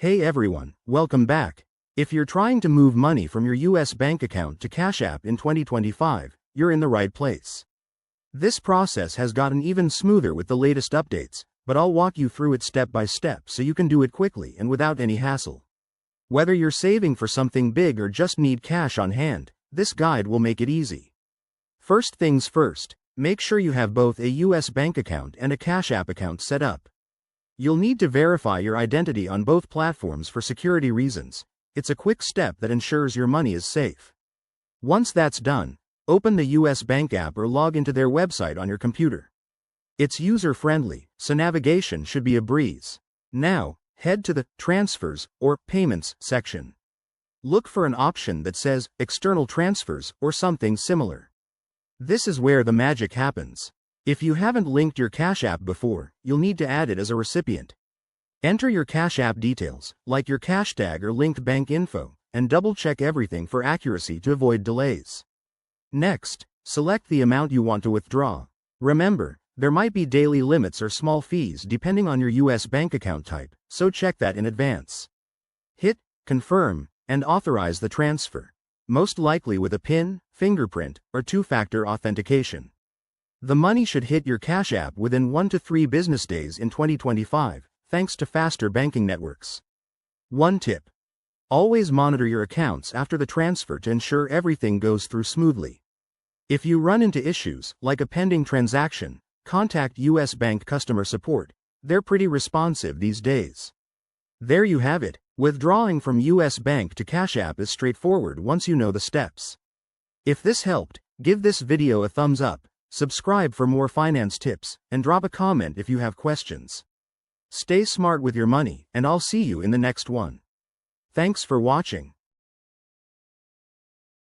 Hey everyone, welcome back. If you're trying to move money from your US bank account to Cash App in 2025, you're in the right place. This process has gotten even smoother with the latest updates, but I'll walk you through it step by step so you can do it quickly and without any hassle. Whether you're saving for something big or just need cash on hand, this guide will make it easy. First things first, make sure you have both a US bank account and a Cash App account set up. You'll need to verify your identity on both platforms for security reasons. It's a quick step that ensures your money is safe. Once that's done, open the US Bank app or log into their website on your computer. It's user-friendly, so navigation should be a breeze. Now, head to the Transfers or Payments section. Look for an option that says External Transfers or something similar. This is where the magic happens. If you haven't linked your Cash App before, you'll need to add it as a recipient. Enter your Cash App details, like your cash tag or linked bank info, and double-check everything for accuracy to avoid delays. Next, select the amount you want to withdraw. Remember, there might be daily limits or small fees depending on your US bank account type, so check that in advance. Hit Confirm and authorize the transfer, most likely with a PIN, fingerprint, or two-factor authentication. The money should hit your Cash App within 1 to 3 business days in 2025, thanks to faster banking networks. One tip: always monitor your accounts after the transfer to ensure everything goes through smoothly. If you run into issues, like a pending transaction, contact US Bank customer support. They're pretty responsive these days. There you have it. Withdrawing from US Bank to Cash App is straightforward once you know the steps. If this helped, give this video a thumbs up. Subscribe for more finance tips, and drop a comment if you have questions. Stay smart with your money, and I'll see you in the next one. Thanks for watching.